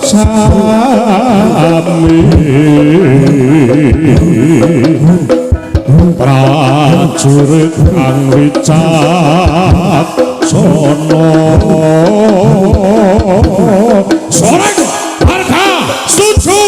sami prajurit kang wicaksana soreng harga setuju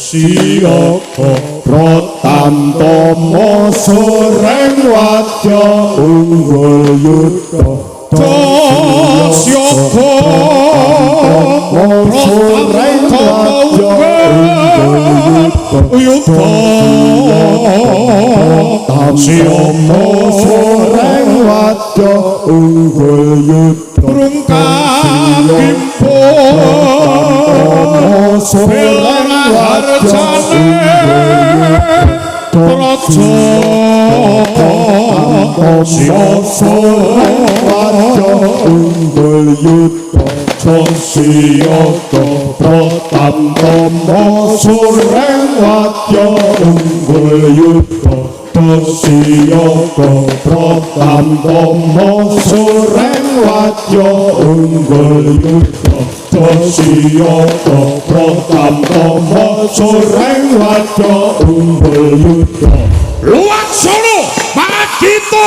Sioko Protantama soreng wadya unggul yudha Sioko soreng wadya unggul yudha Sioko soreng wadya unggul yudha Brungkang kimpun soreng harjane praja wadya unggul yudha Siyata Pratantama soreng wadya unggul yudha Siyata Pratantama soreng wadya unggul yudha Siyata Pratantama soreng wadya unggul yudha Luwak Solo mangan kita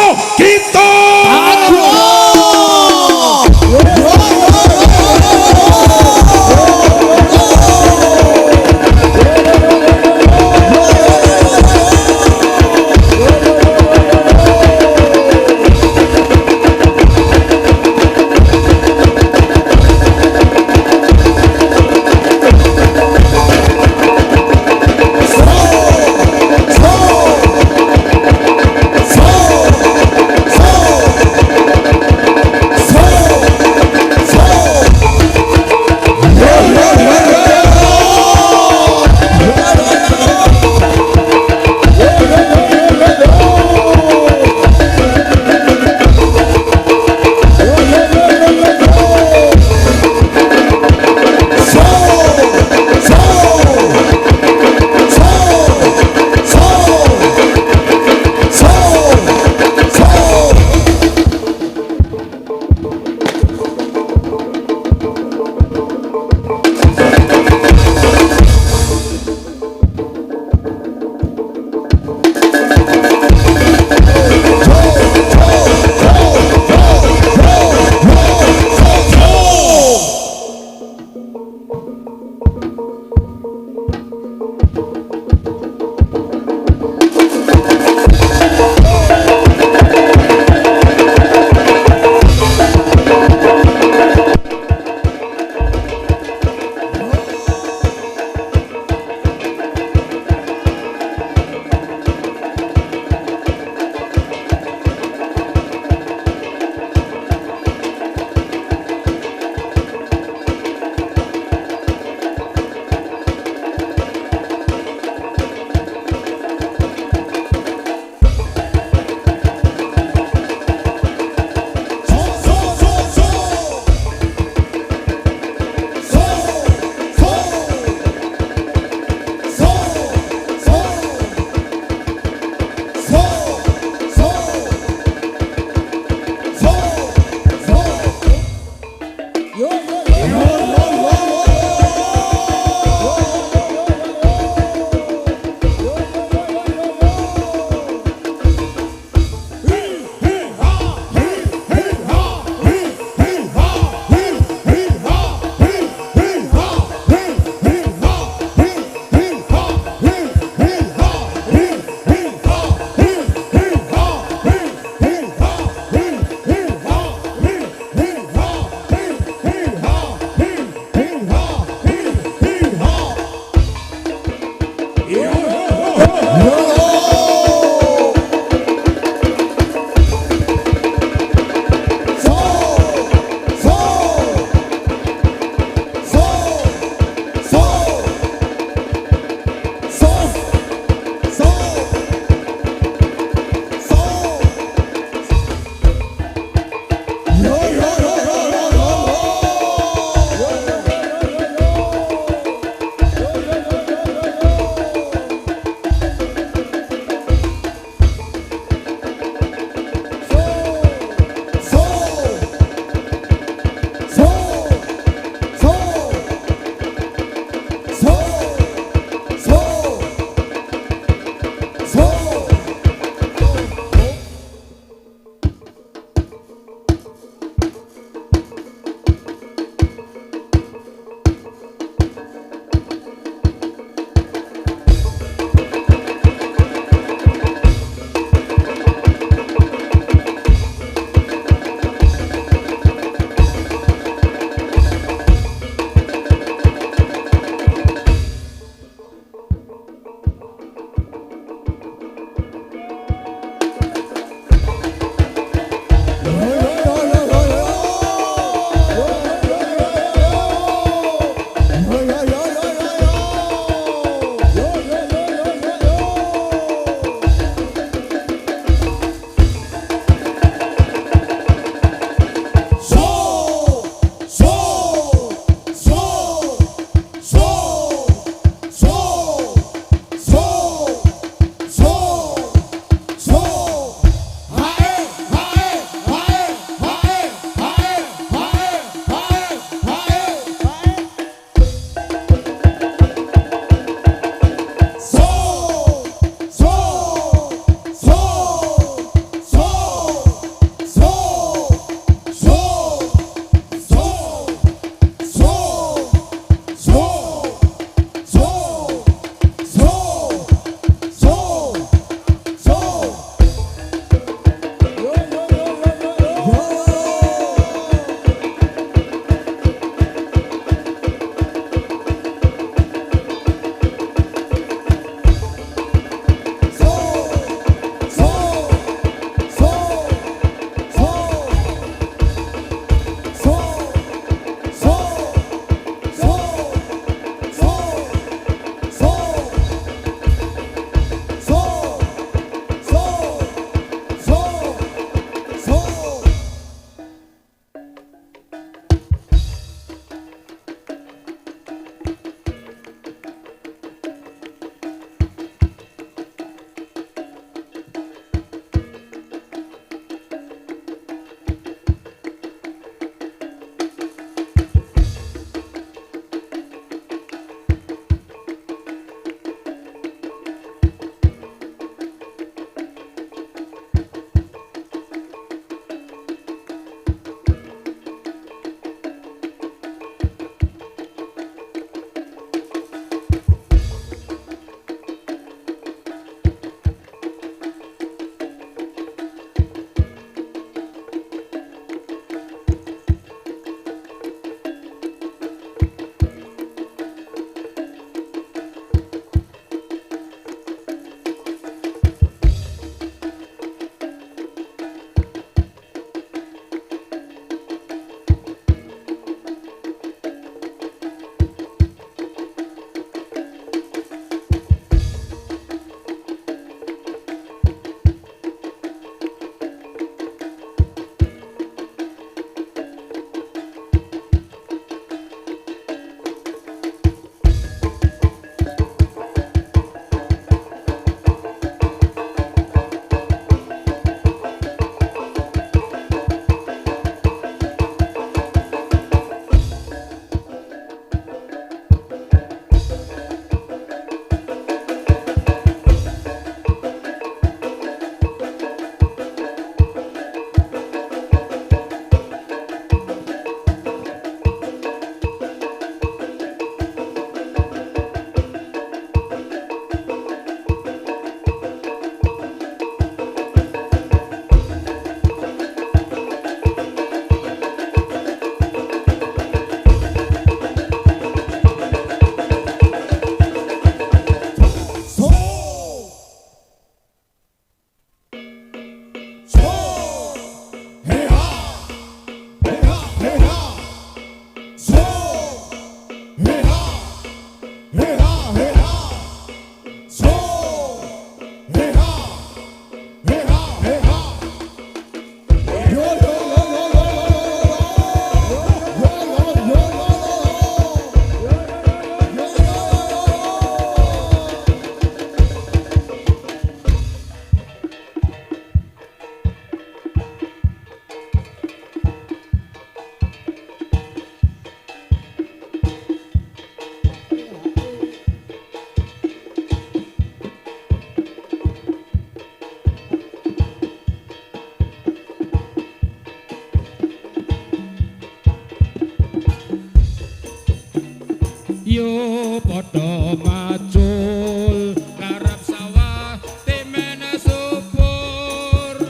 padha macul ngarep sawah timene subur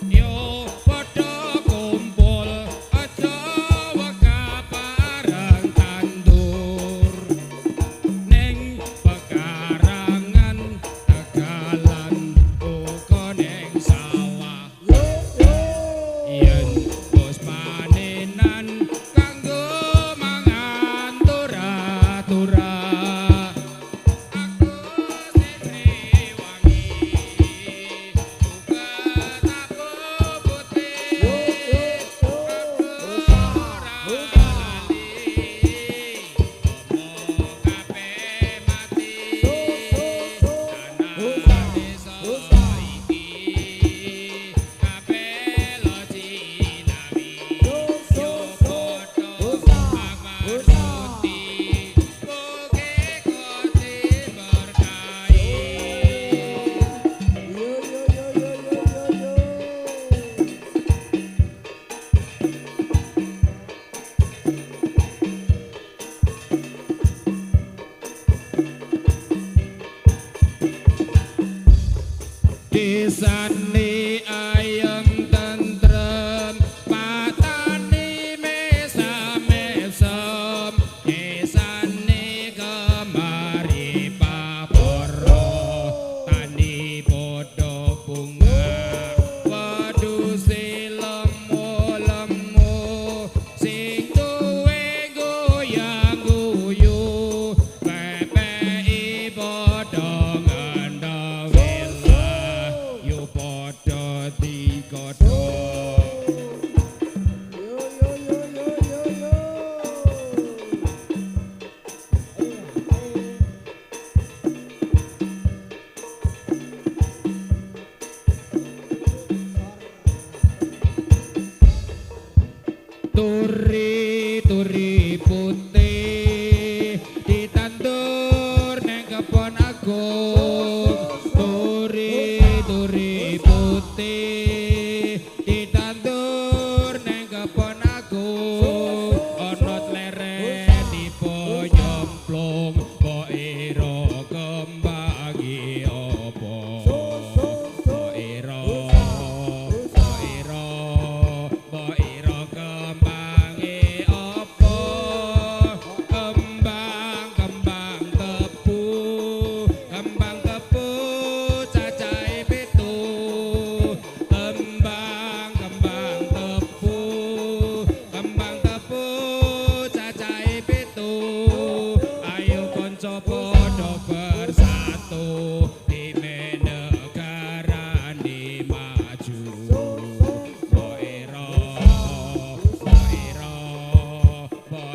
yo padha kumpul aja weka pareng tandur ning pekarangan tegalan uga ning sawah yen wis panenan kanggo mangan turah-turah aku sing wangi uga tak putih aku ora lali omo kabeh mati tanah desa iki kabeh lo cinawi yo padha pamarti mugi Gusti berkahi Desane ayem tentrem patani mesam-mesem desane kemari paporo tani padha bunga wedhuse lemu-lemu sing duwe goyang-guyu pepeki padha ngendawela yo padha digodhog turi putih ditandur neng kebon agung turi putih ditandur neng kebon agung ana leren tipe nyemplung mbok ira kembangi apa mbok ira kembangi apa kembang tebu cacahe pitu kembang tebu cacahe pitu ayo kanca padha bersatu dime negarane maju mbok ira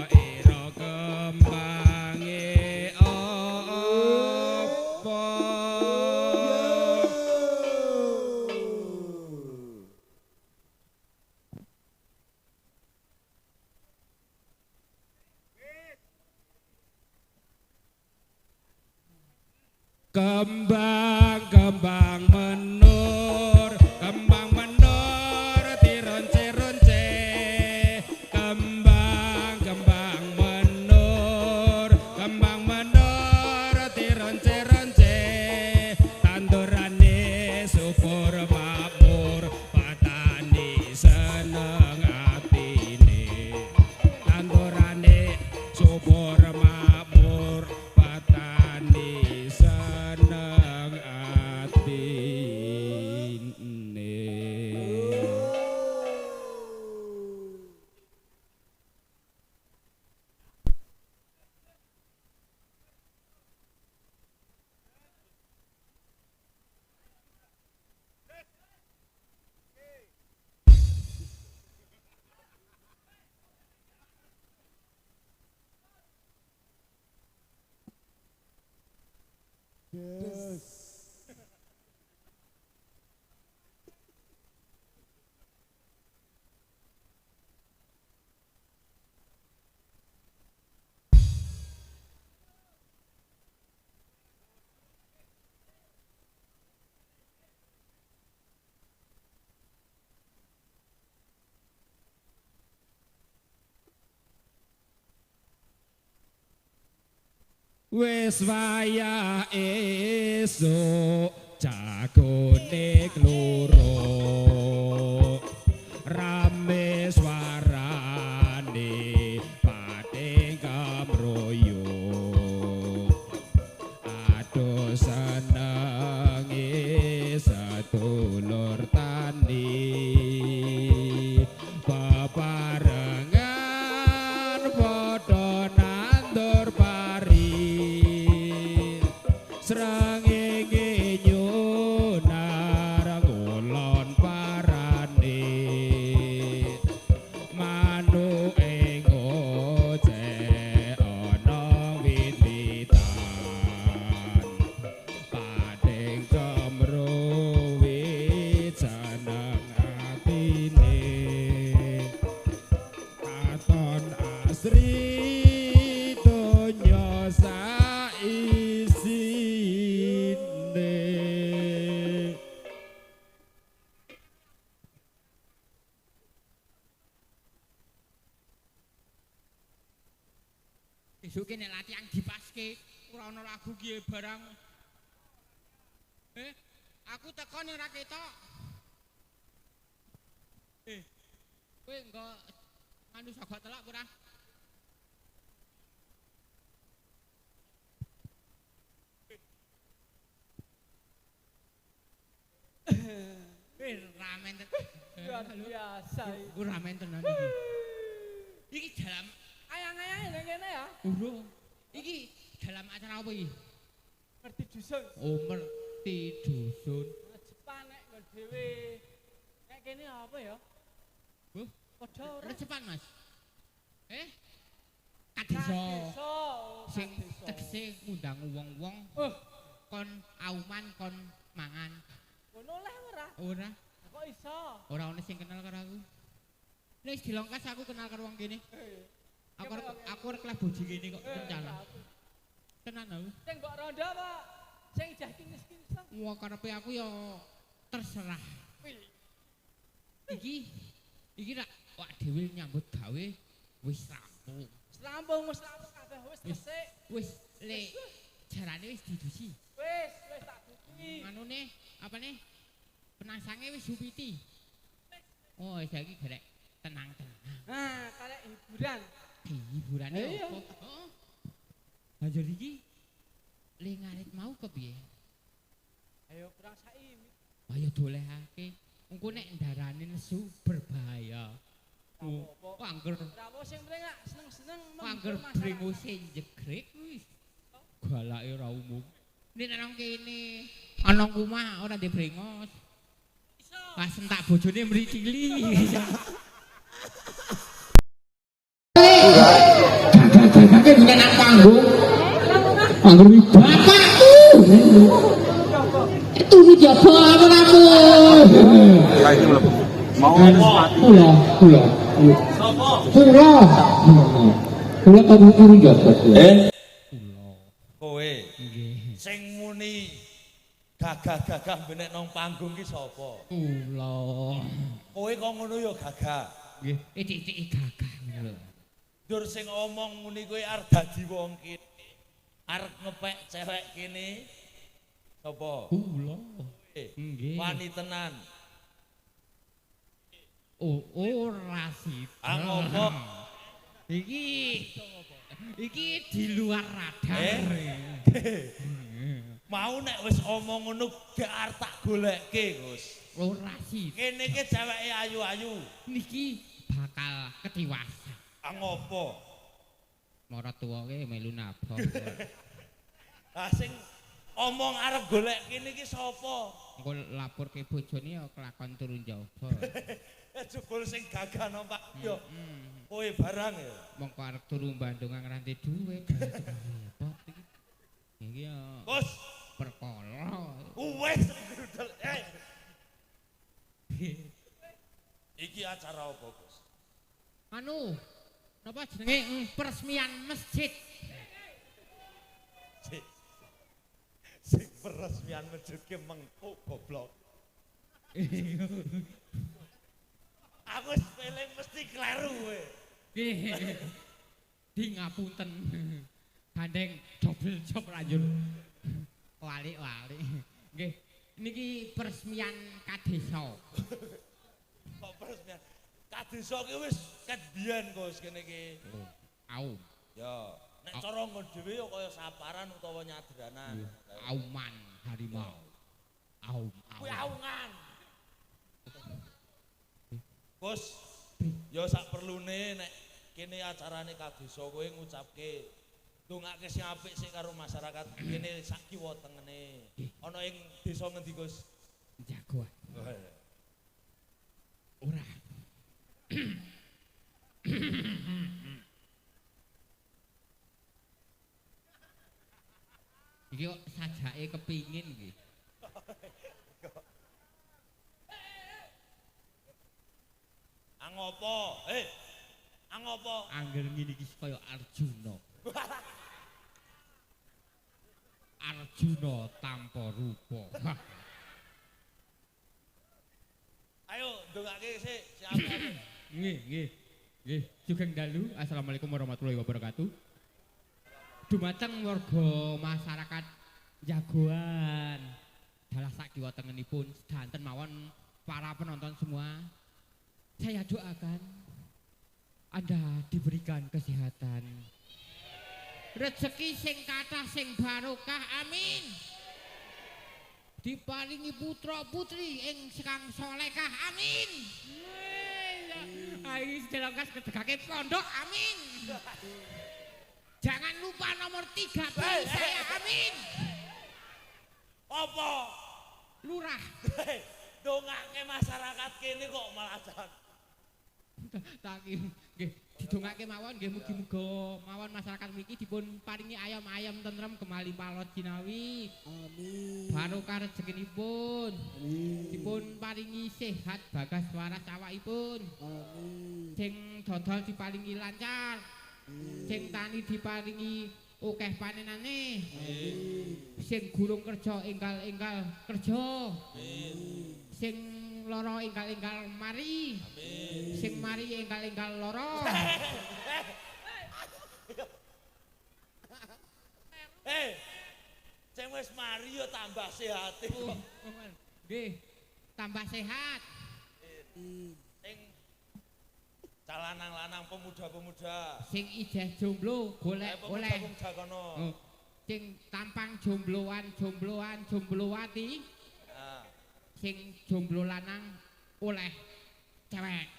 kembange apa kembang menur tironce-ronce kembang menur tironce-ronce tandurane subur makmur patani seneng atine tandurane subur makmur patani seneng atine wis wayah esuk jagone kloro rame swarane pating kamroyo aduh senenge sedulur tani bebarengan padha nandur pari srengenge nyunar ngulon parane manuk ing ojek ana wit-witan pating kemruwit seneng atine katon asri donya saisine. Besok nek latihan dipaske ora ana lagu ki barang. Aku teko ning ora ketok. Kowe engko anu sagok telak ora? Ramen Luar biasa. Iku ramen tenan iki. Iki dalam Ayang-ayang ning kene ya. urung. Iki dalam acara apa iki? Ngerti dusun. Oh, merti dusun. Rejepan nek nggon dhewe. Nek kene apa ya? Huh? Padha ora. Rejepan, Mas. Kadesa. Desa. Sing tegese ngundang wong-wong kon auman kon mangan. Ngono oleh ora? Ora, Kok iso? ora ono sing kenal karo aku. Nek dilongkas aku kenal karo wong kene. Aku arep kelah boji kene kok kencal. Tenan aku. Sing mbok rondo apa? Sing jah kinis-kinisan. Wah, karepe aku ya terserah. Iki rak wak dhewe nyambut gawe wis rampung. Rampung wis kabeh wis resik. Wis le jarane wis didusi. Wis tak duki. Manune apane? Penasange wis supiti. Oh, saiki gerek tenang-tenang. Nah, karek hiburan. Hiburane Iya. opo? Heeh. Banjur iki le ngarit mau kepiye? Ayo kurang saiki. Ayo dolehake. Engko nek ndarane nesu berbahaya. Apa-apa. Angger Ora apa sing penting lak seneng-seneng angger brengose jegrek wis. Galake ora umum. Nek nang kene ana omah ora ndek brengos. Iso. Pas entak bojone mricili. Kakek bukan nang panggung. Panggung iki bapakku. Itu njaba aku. Mau sepatu. Kula. Sopo? Kula kamu kiri jabat. Kowe Nggih. sing muni gagah-gagah benek nang panggung ki sapa? Kula. Kowe kok ngono ya gagah. Nggih, titik-titik gagah ngono lho. Dur sing omong muni kowe arep dadi wong kene. Arep ngepek cewek kene. Sapa? Kula. Nggih. Wani tenan. Oh, ora sida. Ah, ngopo? Iki di luar radar. Mau nek wis omong ngono gak arep tak golekke, Gus. Ora sida. Kene iki ceweke ayu-ayu. Niki bakal ketiwasan. Ah ngopo? Mara tuwake melu nabok. Lah sing omong arep golek kene iki sapa? Engko laporke bojone ya kelakon turu njaba. Jebul sing gagah nang Pak yo. Kowe barang ya. Mongko arep turu Bandung ngrante dhuwit. Repot iki. Iki ya Gus, perkara. wes brudel. Iki acara apa, Gus? Anu, napa jenenge peresmian masjid. Sing peresmian masjid ki mengko goblok. Aku spelling mesti kleru kowe. Nggih. Di ngapunten. Gandeng double job lanjut. Wali. Nggih, niki peresmian kadesa. Kok peresmian? Kadesa ki wis ket biyen Gus kene iki. Au. Ya, nek cara nggon dhewe ya kaya saparan utawa nyadranan. Auman harimau. Au. Kuwi aungan. Gus, ya sak perlune nek kene acarane kadesa kowe ngucapke ndongake sing apik sik karo masyarakat kene sak kiwa tengene. Ana ing desa ngendi Gus? Jagoan. Ora. Iki kok sajake kepingin nggih. Angopo? Angopo? Angger ngene iki kaya Arjuna. Arjuna tanpa rupa. Ayo ndongake sik siap-siap. Nggih. Sugeng dalu. Assalamualaikum warahmatullahi wabarakatuh. Dumateng warga masyarakat Jagoan. Dalah sak kiwa tengenipun sedanten mawon para penonton semua. Saya doakan Anda diberikan kesehatan. Rezeki sing kathah sing barokah, amin. Diparingi putra putri ing sekang solehah, amin. Ayo sedelongkas kedegake pondok, amin. Jangan lupa nomor 3 pilih saya, amin. Apa? Lurah. Dongake masyarakat kene kok malah Tak nggih didongake mawon nggih mugi-muga mawon masyarakat mriki dipun paringi ayam-ayam tentrem kemali palot jinawi. Amin. Barokah rezekinipun. Dipun paringi sehat bagas waras awakipun. Amin. Sing dodol diparingi lancar. Sing tani diparingi akeh panenane. Sing gurung kerja enggal-enggal kerja. Sing lara enggal-enggal mari. Sing mari enggal-enggal lara. Sing wis mari yo tambah sehat. Nggih, tambah sehat. Sing calanang-lanang pemuda-pemuda. Sing ijeh jomblo golek oleh. Pemuda kono. Sing tampang jomblowati. Nah, Sing jomblo lanang oleh cewek.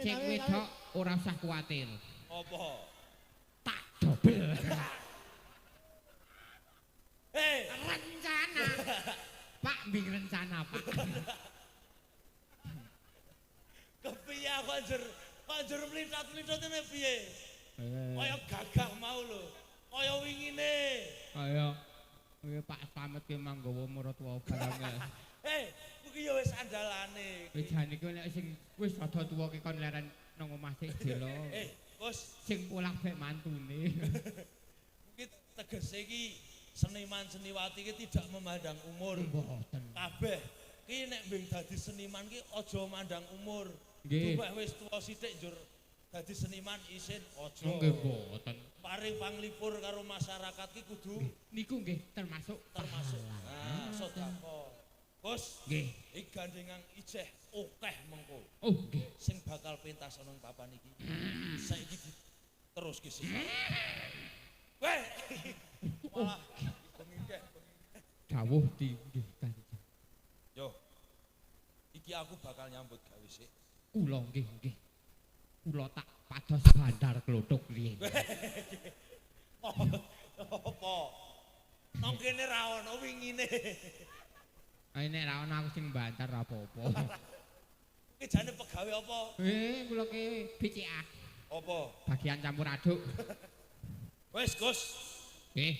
Sing wedok ora usah kuwatir. apa? Tak dobel. Rencana. Pak mbing rencana, Pak. Kepiye konjur mlintat-mlintat ngene piye? Kaya gagah mau lho. Kaya wingine. Ayo. Kuwi Pak Slamet ki manggawa maratuwa barange. Kuwi ya wis andalane. Wis jane ki nek sing wis rada tuwa ki kon leren nang omah sik delo. Bos, Sing pulang bek mantune. kuwi tegese iki seniman seniwati ki tidak memandang umur. Mboten. Kabeh ki nek mbing dadi seniman ki aja mandang umur. Nggih. Duwe wis tuwa sithik njur dadi seniman isin aja. Nggih mboten. Paring panglipur karo masyarakat ki kudu Niku nggih termasuk sedekah. Bos, nggih. iki gandengan ijeh akeh mengko. Oh nggih. Sing bakal pentas ana ing papan iki. Saiki terus ki sih. Weh. Wah, pengingkeh. Dawuh di nggih Kanjeng. Yo. Iki aku bakal nyambut gawe sik. Kula nggih. Kula tak pados bandar klothok riyen. Apa? Nang kene ra ono wingine. Ayo nek ra ono aku sing bantar apa-apa. Iki jane pegawe apa? Kula ki BCA. Apa? Bagian campur aduk. Wes, Gus. Nggih.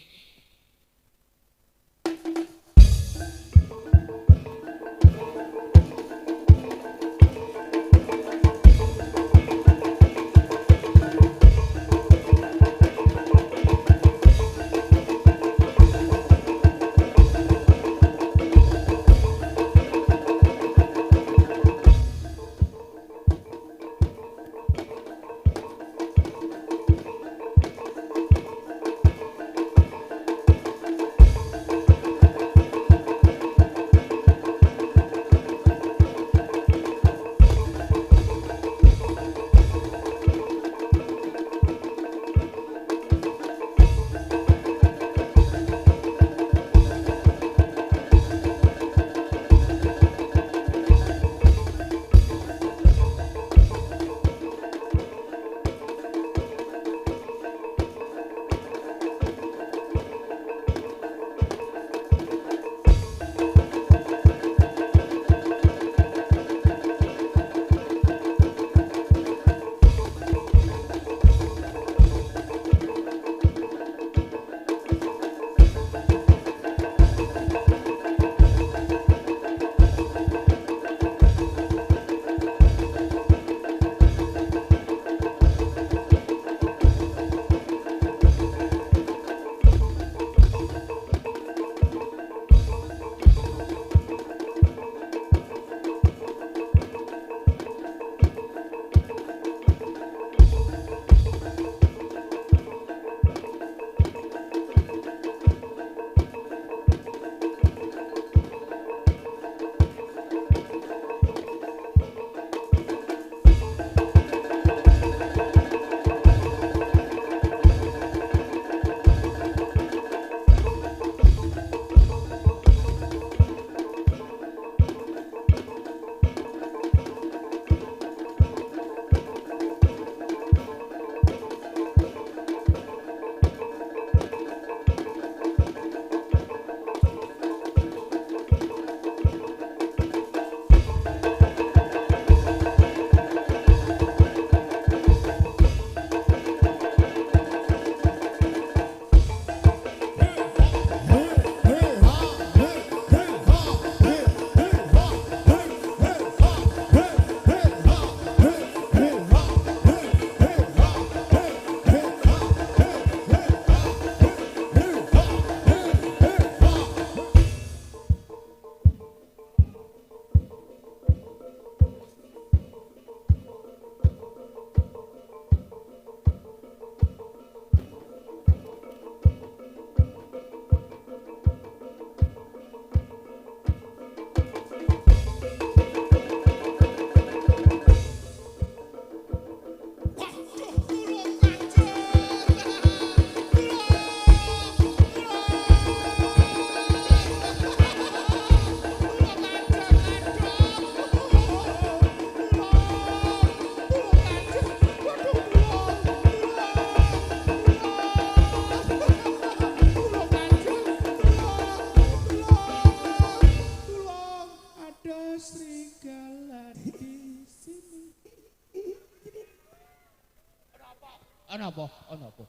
Ono apa?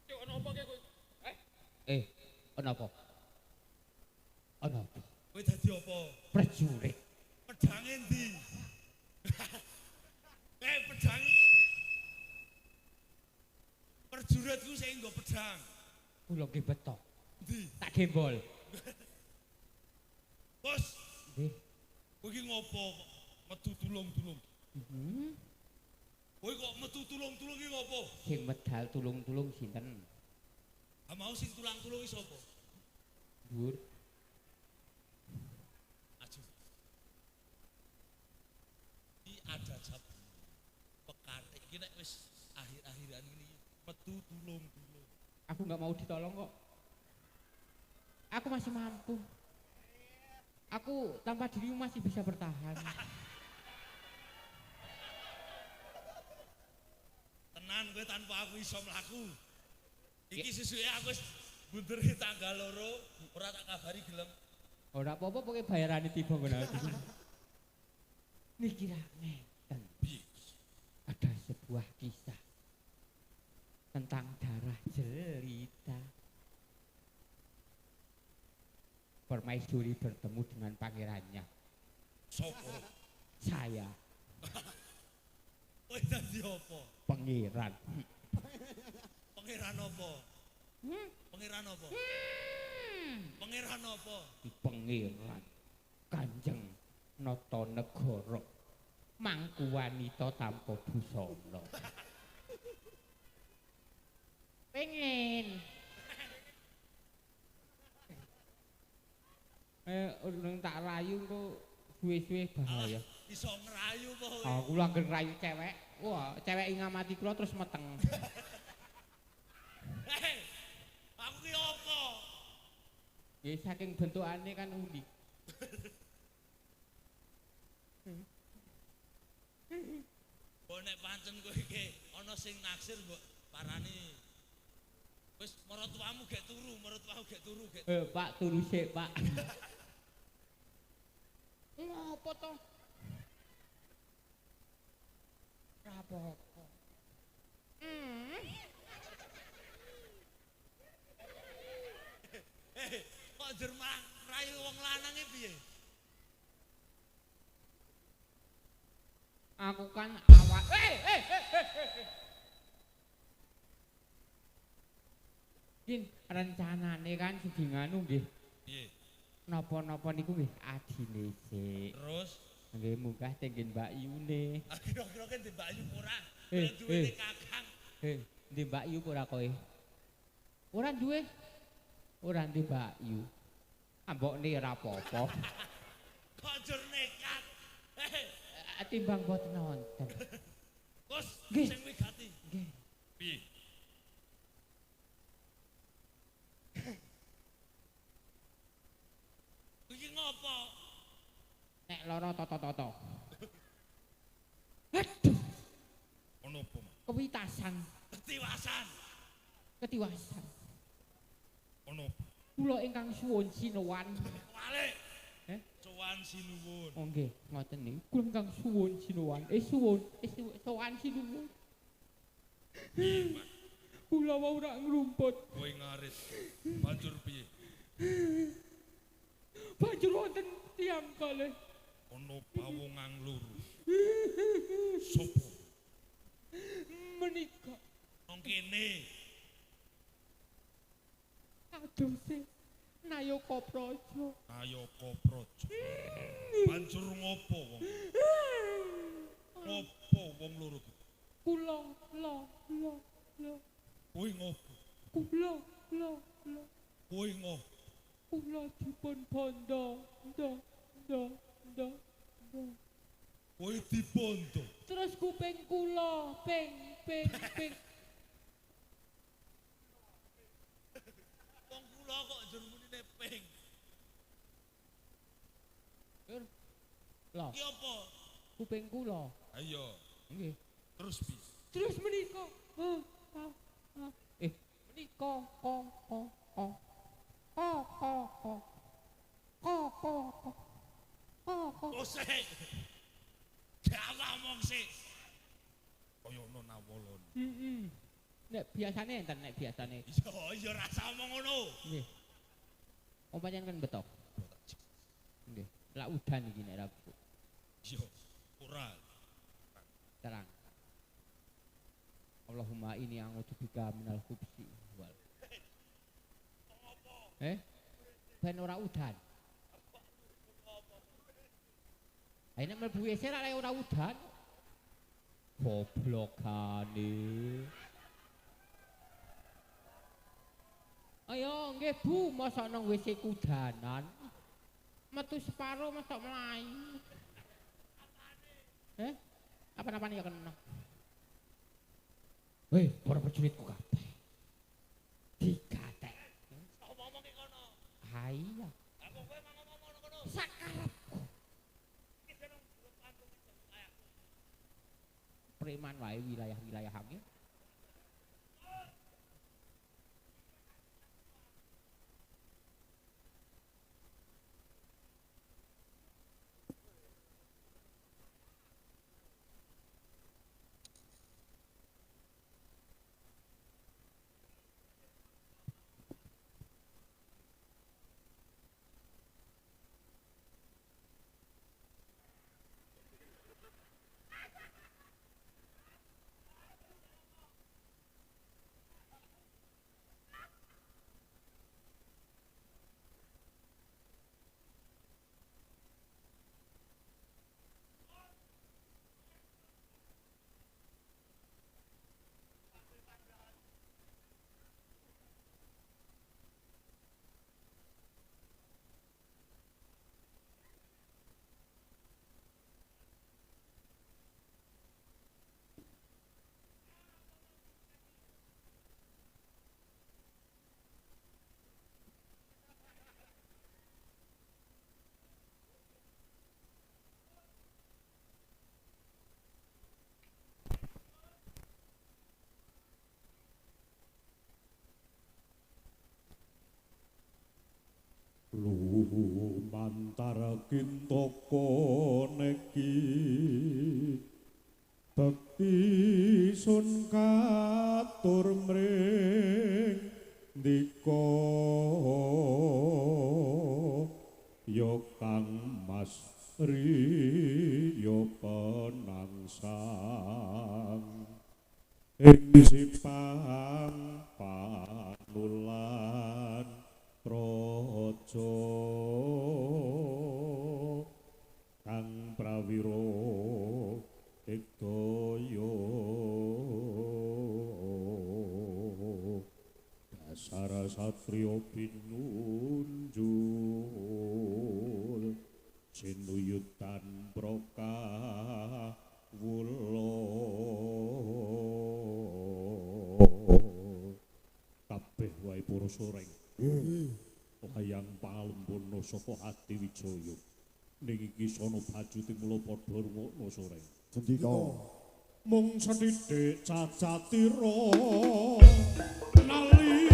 Cuk ono apa kowe? Ono apa? Ono apa? Kowe dadi apa? Prajurit. Pedang endi? Pedang iku. Prajurit ku sing nggo pedang. Kula nggih beto. Endi? Tak gembol. Bos, Nggih. kowe iki ngopo kok metu tulung-tulung? Kowe kok metu tulung-tulung iki ngopo? Sing medal tulung-tulung sinten? Ah mau sing tulang-tulung iki sapa? Dhuwur. Aju. Iki ada jab. Pekatik iki nek wis akhir-akhiran ini metu tulung-tulung. Aku nggak mau ditolong kok. Aku masih mampu. Aku tanpa dirimu masih bisa bertahan. Tenan kowe tanpa aku iso mlaku. Iki sesuke aku wis bunderi tanggal loro, ora tak kabari gelem. Ora apa-apa pokoke bayarane tiba ngono aku. Niki ra ngeten. Piye? Ada sebuah kisah tentang darah jelita. Permaisuri bertemu dengan pangerannya. Sopo? Saya, Kowe dadi apa? pangeran. Pangeran apa? Pangeran apa? Pangeran apa? Di pangeran Kanjeng Natanegara mangku wanita tanpa busana. Pengen. Nang tak rayu kok suwe-suwe bahaya. Iso ngerayu apa kowe? Aku langgeng rayu cewek. Wah, cewek ngamati kula terus meteng. Hei, aku ki apa? Ya saking bentukane kan unik. Mbok nek pancen kowe iki ana sing naksir mbok parani. Wis maratuamu gek turu, maratuamu gek turu, gek. Pak turu sik, Pak. Ngopo to? Rapopo. Kok jermah rayu wong lanang iki piye? Aku kan awak. Kin rencanane kan sedinganu nggih. Piye? Napa-napa niku nggih adine sik. Terus Nggih munggah tenggen Mbak Yune. kira-kira kan Mbak Ayu ora Eh, duwe kakang. Ndi Mbak Yu ora kowe? Ora duwe. Ora ndi Mbak Yu. Ambokne ora apa-apa. Kok jur nekat. Timbang boten nonton. Bos, Nggih. sing wigati. Nggih. Piye? Iki ngopo? Nek lara toto-toto. Aduh, Ono apa, Mas? kewitasan, Ketiwasan. ketiwasan. Ono apa? Kula ingkang suwun sinuwan. Walik. Eh? Sowan sinuwun. Oh nggih, ngoten niku. Kula ingkang suwun sinuwan. Sowan sinuwun. Kula wau ora ngrumput. Kowe ngarit. Banjur piye? Banjur wonten tiyang kalih. Ono pawongan loro. Sopo? Menika Nang kene. adose Nayaka Praja. Nayaka Praja. Banjur ngopo wong? Ngopo wong loro ku? Kula Kowe ngopo? kula Kowe ngopo? kula dipun bondo. Kowe dibondo. Terus kuping kula ping. Wong kula kok njur munine ping. Lho, Iki apa? kuping kula. Ayo, Nggih. terus piye? Terus menika. Menika Kosek. Jawa mong sik. Kaya ono nawolon. Nek biasane enten nek biasane. Iya rasa omong ngono. Nggih. Oh pancen kan betok. Nggih. Lak udan iki nek ra. Iya, ora. Terang. Allahumma ini a'udzubika minal khubsi wal. Ben ora udan. Ayo nek mlebu WC ra ora udan. Goblokane. Ayo nggih Bu, mosok nang WC kudanan. Metu separo mosok mlayu. Apa-apane ya kena. Weh, para prajuritku kabeh. Digatek. Ngomong ki kono. Ha iya. Apa kowe ngomong ngono? Sakarepku. Iki jeneng grup kampung iki kayak Preman wae wilayah-wilayah hangge. Lumantar kintoko neki bekti sun katur mring dika ya kang mas riya penangsang ing sipang panulan praja kang prawira digdaya dasar satriya pinunjul sinuyutan prakawula kabeh wae para soreng wayang palembana saka Adi Wijaya ning iki sono bajuté mula padha rungokno soreng Sendika mung sethithik cacatira nali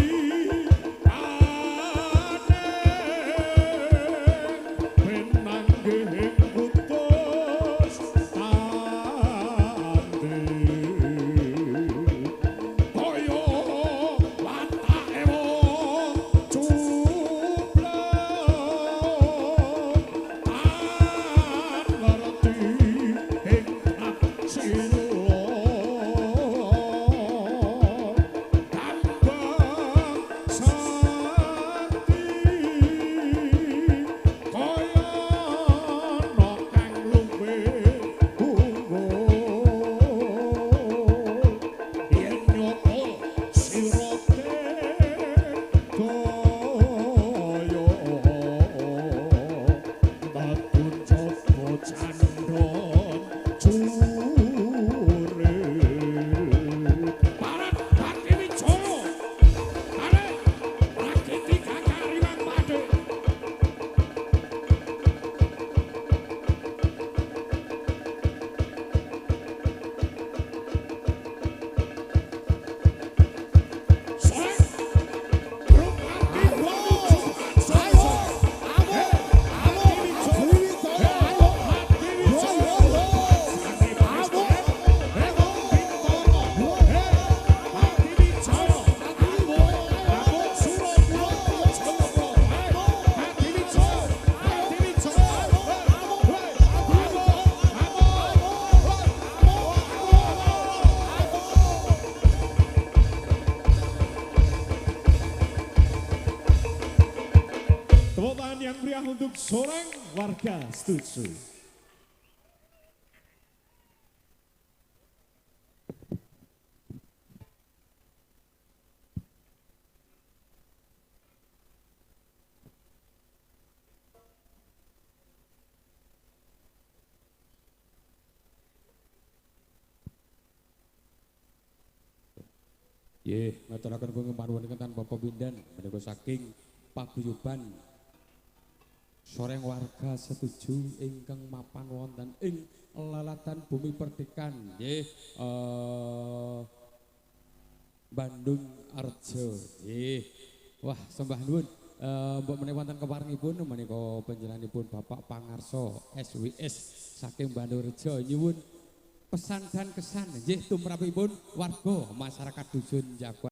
benanggih putus tandhe kaya watake wong cuplok ngerti ing aksira rupiah untuk Soreng warga setuju. Ngaturaken kangge panuwun tanpa pepindhan menika saking paguyuban Soreng warga setuju ingkang mapan wonten ing lalatan bumi perdikan nggih Bandung Arjo nggih. Wah sembah nuwun mbok menawi wonten keparengipun menika panjenenganipun Bapak Pangarso SWS saking Bandung Arjo nyuwun pesan dan kesan nggih tumrapipun warga masyarakat dusun Jaguar